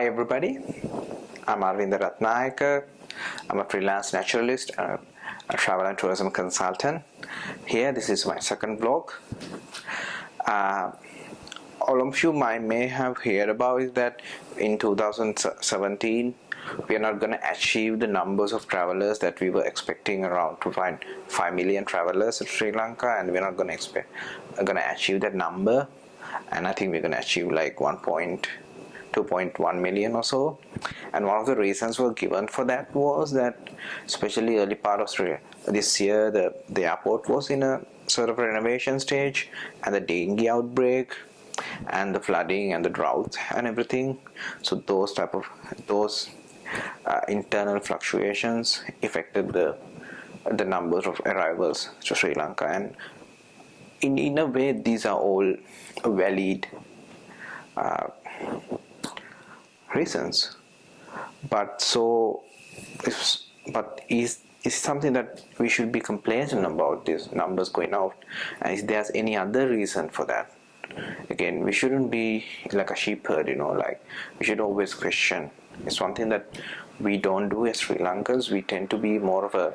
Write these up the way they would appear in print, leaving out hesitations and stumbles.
Hi everybody, I'm Arvinda Ratnayaka. I'm a freelance naturalist and a travel and tourism consultant. Here, this is my second vlog. All of you may have heard about is that in 2017 we are not going to achieve the numbers of travelers that we were expecting, around to find 5 million travelers in Sri Lanka, and we're not going to achieve that number. And I think we're going to achieve like 2.1 million or so. And one of the reasons were given for that was that, especially early part of this year, the airport was in a sort of renovation stage, and the dengue outbreak and the flooding and the drought and everything. So those internal fluctuations affected the numbers of arrivals to Sri Lanka. And in a way, these are all valid reasons, but is something that we should be complacent about these numbers going out, and if there's any other reason for that. Again, we shouldn't be like a sheep herd, like we should always question. It's one thing that we don't do as Sri Lankans. We tend to be more of a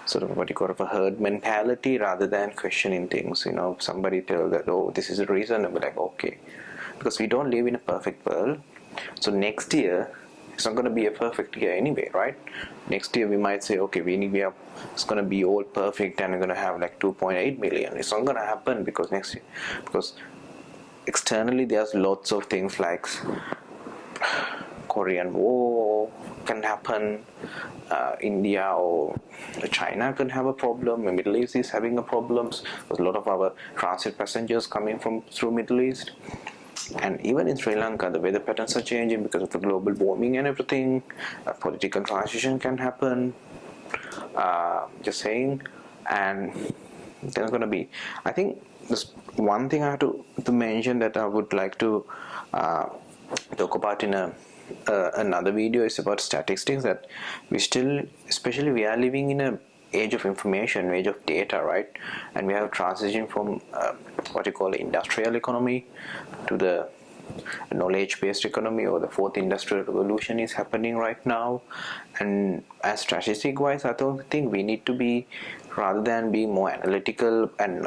sort of a herd mentality rather than questioning things. Somebody tell that, oh, this is a reason, and we're like, okay, because we don't live in a perfect world. So next year, it's not going to be a perfect year anyway, right? Next year we might say, okay, it's going to be all perfect and we're going to have like 2.8 million. It's not going to happen because externally there's lots of things like Korean War can happen, India or China can have a problem, the Middle East is having a problem. There's a lot of our transit passengers coming through Middle East. And even in Sri Lanka, the weather patterns are changing because of the global warming and everything. A political transition can happen. Just saying. And there's going to be, I think, there's one thing I have to mention that I would like to talk about in another video is about statistics. That especially we are living in a age of information, age of data, right? And we have transitioned from what you call industrial economy to the knowledge-based economy, or the fourth industrial revolution is happening right now. And as statistic-wise, I don't think we need to be, rather than being more analytical and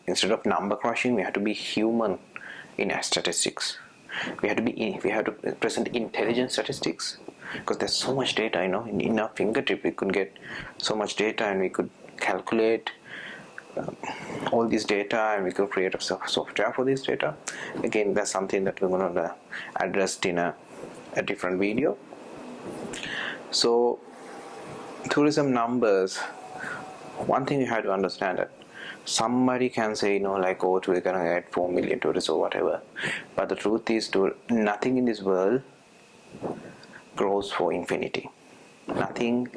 instead of number crushing, we have to be human in our statistics. We have to present intelligent statistics, because there's so much data, in our fingertip. We could get so much data, and we could calculate all this data, and we could create a software for this data. Again, that's something that we're going to address in a different video. So tourism numbers, one thing you have to understand that somebody can say, like, oh, we're going to get 4 million tourists or whatever, but the truth is, nothing in this world grows for infinity. Nothing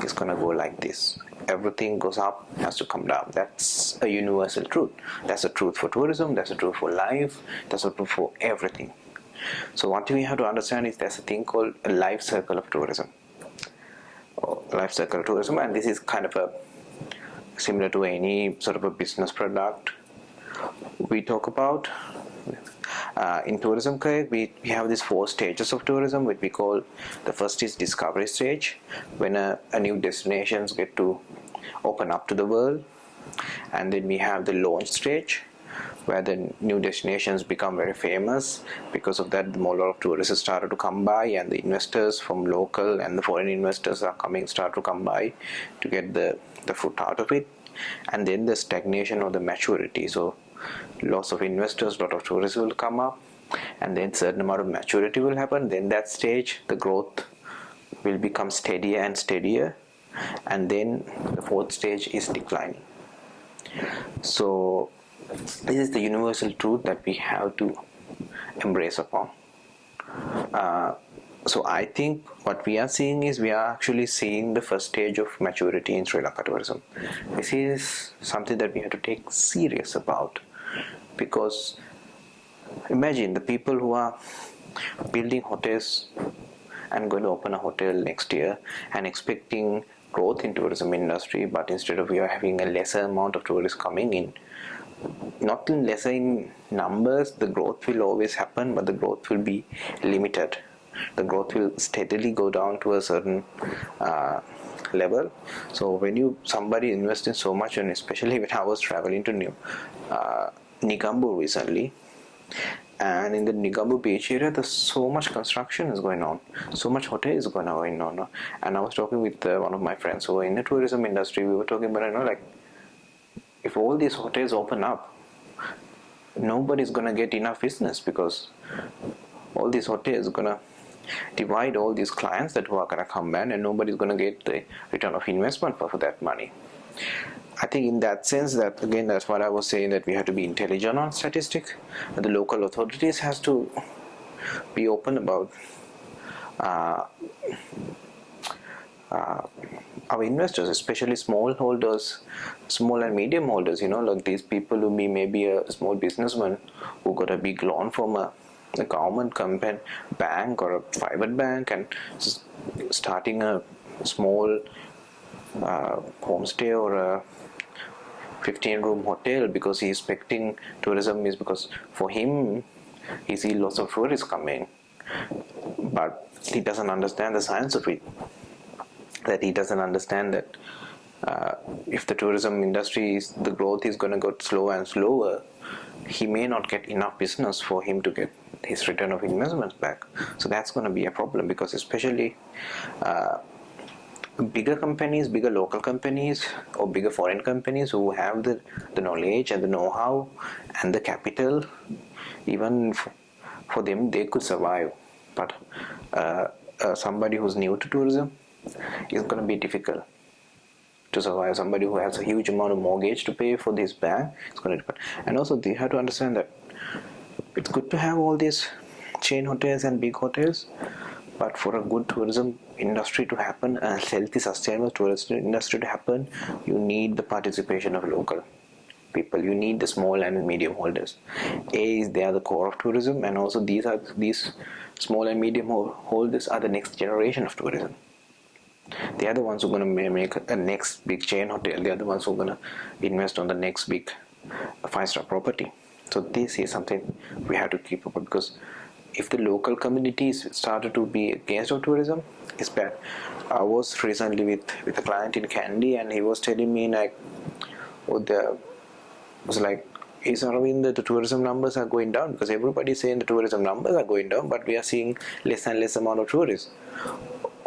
is going to go like this. Everything goes up, has to come down. That's a universal truth. That's a truth for tourism, that's a truth for life, that's a truth for everything. So one thing we have to understand is there's a thing called a life cycle of tourism. And this is kind of similar to any sort of a business product we talk about. In tourism, we have these 4 stages of tourism, which we call, the first is discovery stage, when a new destinations get to open up to the world. And then we have the launch stage, where the new destinations become very famous. Because of that, a lot of tourists started to come by, and the investors from local and the foreign investors start to come by to get the fruit out of it. And then the stagnation or the maturity. So lots of investors, lot of tourists will come up, and then certain amount of maturity will happen. Then that stage, the growth will become steadier and steadier, and then the 4th stage is declining. So this is the universal truth that we have to embrace upon. So I think what we are seeing is, we are actually seeing the first stage of maturity in Sri Lanka tourism. This is something that we have to take serious about, because imagine the people who are building hotels and going to open a hotel next year and expecting growth in tourism industry, but instead of we are having a lesser amount of tourists coming in. Not lesser in numbers, the growth will always happen, but the growth will be limited. the growth will steadily go down to a certain level. So when somebody invests in so much, and especially when I was traveling to Negombo recently, and in the Negombo beach area, there's so much construction is going on, so much hotel is going on. And I was talking with one of my friends who are in the tourism industry. We were talking about, like, if all these hotels open up, nobody's gonna get enough business, because all these hotels are gonna divide all these clients that who are gonna come back, and nobody's gonna get the return of investment for that money. I think in that sense, that again, that's what I was saying, that we have to be intelligent on statistics. The local authorities has to be open about our investors, especially small and medium holders, like these people who maybe a small businessman who got a big loan from a government company, bank or a private bank, and starting a small homestay or a 15-room hotel because he's expecting tourism, is because for him he sees lots of tourists coming, but he doesn't understand the science of it. That he doesn't understand that if the tourism industry the growth is going to go slower and slower, he may not get enough business for him to get his return of investments back. So that's going to be a problem, because especially bigger companies, bigger local companies, or bigger foreign companies who have the knowledge and the know-how and the capital, even for them, they could survive. But somebody who's new to tourism, is going to be difficult to survive. Somebody who has a huge amount of mortgage to pay for this bank, it's going to depend. And also they have to understand that it's good to have all these chain hotels and big hotels, but for a good tourism industry to happen, a healthy, sustainable tourism industry to happen, you need the participation of local people. You need the small and medium holders. They are the core of tourism, and also these small and medium holders are the next generation of tourism. They are the ones who are going to make a next big chain hotel. They are the ones who are going to invest on the next big 5-star property. So this is something we have to keep up with, because if the local communities started to be against tourism, it's bad. I was recently with a client in Kandy, and he was telling me is Aravind, the tourism numbers are going down, because everybody is saying the tourism numbers are going down, but we are seeing less and less amount of tourists.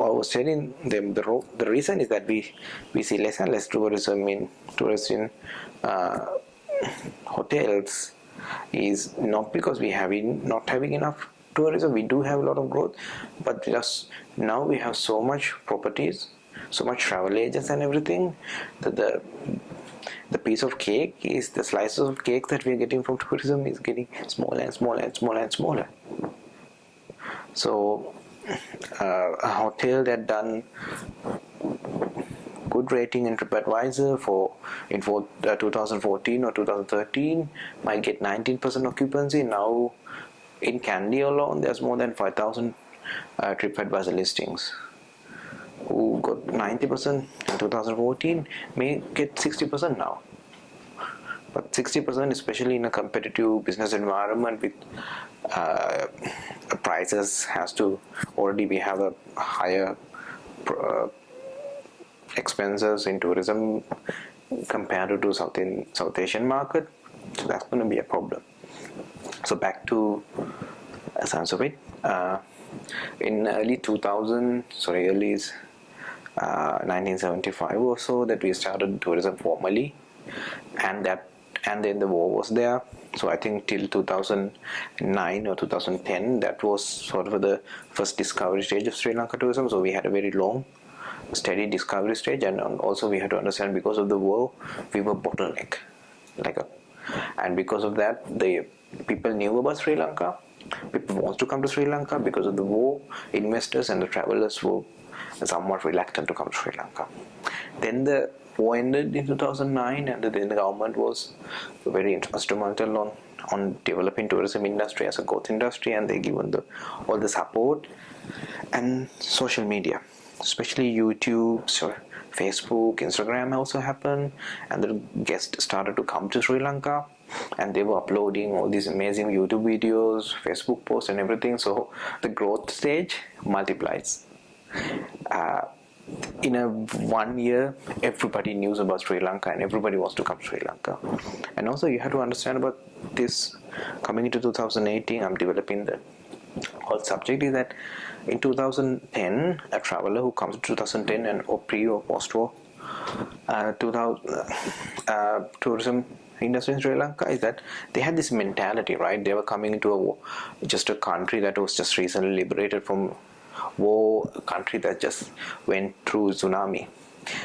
I was telling them the reason is that we see less and less tourists in hotels is not because we not having enough tourism. We do have a lot of growth, but just now we have so much properties, so much travel agents and everything, that the piece of cake is the slices of cake that we are getting from tourism is getting smaller and smaller and smaller and smaller. So a hotel that done good rating in TripAdvisor in 2014 or 2013 might get 19% occupancy. Now in Kandy alone, there's more than 5,000 TripAdvisor listings. Who got 90% in 2014 may get 60% now. But 60%, especially in a competitive business environment with prices has to already we have a higher expenses in tourism compared to South Asian market, so that's going to be a problem. So back to science of it. In early 1975 or so, that we started tourism formally, and then the war was there. So I think till 2009 or 2010, that was sort of the first discovery stage of Sri Lanka tourism. So we had a very long, steady discovery stage, and also we had to understand, because of the war, we were bottleneck, and because of that, the people knew about Sri Lanka. People want to come to Sri Lanka. Because of the war, investors and the travelers were somewhat reluctant to come to Sri Lanka. Then the war ended in 2009, and then the government was very instrumental on developing tourism industry as a growth industry, and they given all the support. And social media, especially YouTube, Facebook, Instagram also happened, and the guests started to come to Sri Lanka. and they were uploading all these amazing YouTube videos, Facebook posts and everything. So the growth stage multiplies. In a 1 year, everybody knew about Sri Lanka and everybody wants to come to Sri Lanka. And also you have to understand about this. Coming into 2018, I'm developing the whole subject is that in 2010, a traveler who comes to 2010 and or pre or post war 2000 tourism industry in Sri Lanka is that they had this mentality, right? They were coming into just a country that was just recently liberated from war, a country that just went through tsunami.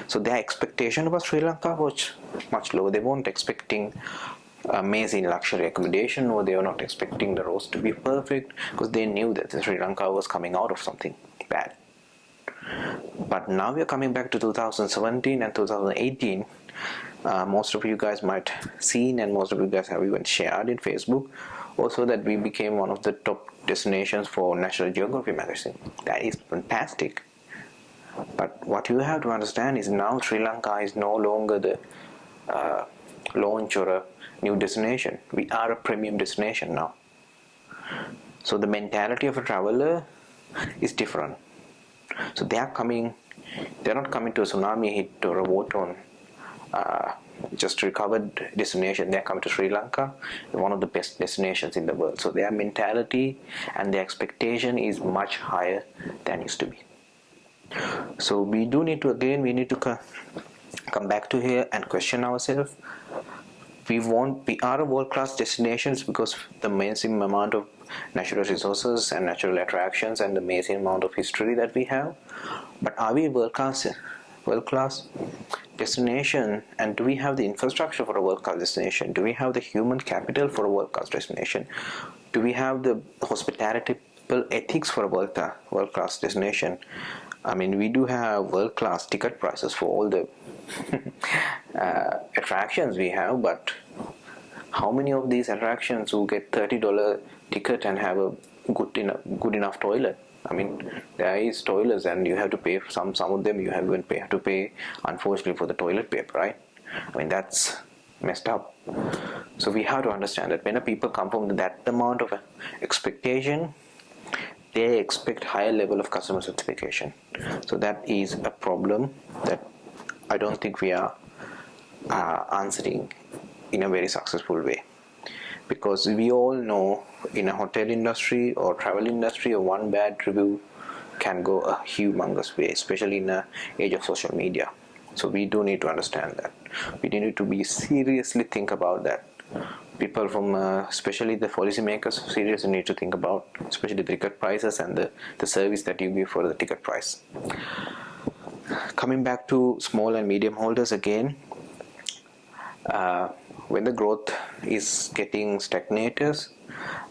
So their expectation about Sri Lanka was much lower. They weren't expecting amazing luxury accommodation, or they were not expecting the roads to be perfect, because they knew that Sri Lanka was coming out of something bad. But now we are coming back to 2017 and 2018. Most of you guys might seen, and most of you guys have even shared in Facebook also, that we became one of the top destinations for National Geography magazine. That is fantastic. But what you have to understand is now Sri Lanka is no longer the launch or a new destination. We are a premium destination now. So the mentality of a traveler is different. So they're not coming to a tsunami hit or a war-torn just recovered destination. They're coming to Sri Lanka, one of the best destinations in the world. So their mentality and their expectation is much higher than used to be. So we need to come back to here and question ourselves. We are a world-class destinations because the amazing amount of natural resources and natural attractions and the amazing amount of history that we have. But are we world-class destination, and do we have the infrastructure for a world-class destination? Do we have the human capital for a world-class destination? Do we have the hospitality ethics for a world-class destination? I mean, we do have world-class ticket prices for all the attractions we have, but how many of these attractions who get $30 ticket and have a good enough toilet? I mean, there is toilets and you have to pay some of them. You have to pay, unfortunately, for the toilet paper, right? I mean, that's messed up. So we have to understand that when people come from that amount of expectation, they expect higher level of customer satisfaction. So that is a problem that I don't think we are answering in a very successful way. Because we all know in a hotel industry or travel industry, one bad review can go a humongous way, especially in the age of social media. So we do need to understand that. We need to be seriously think about that. People from, especially the policymakers, seriously need to think about, especially the ticket prices and the service that you give for the ticket price. Coming back to small and medium holders again, when the growth is getting stagnated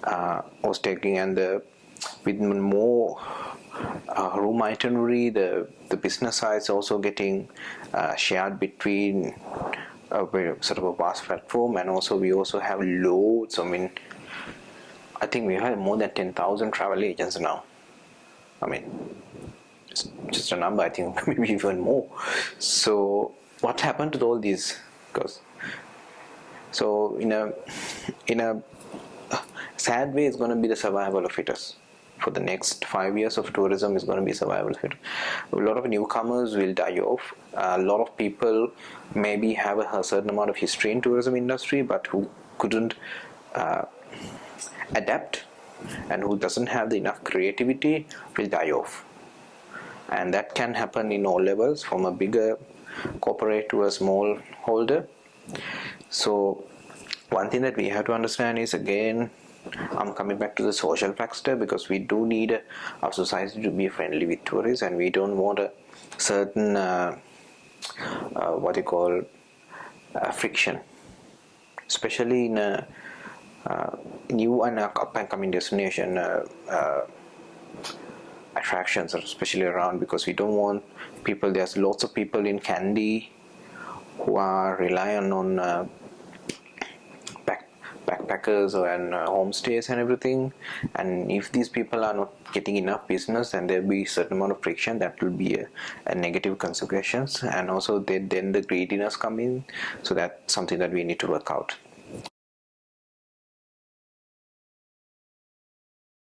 or stagnating, and with more room itinerary, the business side is also getting shared between sort of a vast platform, and also we also have loads. I mean, I think we have more than 10,000 travel agents now. I mean, just a number. I think maybe even more. So what happened to all these? So in a sad way, it's going to be the survival of fittest. For the next 5 years of tourism is going to be survival of it. A lot of newcomers will die off. A lot of people maybe have a certain amount of history in tourism industry, but who couldn't adapt and who doesn't have enough creativity will die off. And that can happen in all levels, from a bigger corporate to a small holder. So one thing that we have to understand is, again, I'm coming back to the social factor, because we do need our society to be friendly with tourists, and we don't want a certain friction, especially in a new and up and coming destination attractions, especially around, because we don't want people. There's lots of people in Kandy who are relying on backpackers and homestays and everything, and if these people are not getting enough business, then there'll be a certain amount of friction that will be a negative consequences, and also then the greediness come in. So that's something that we need to work out.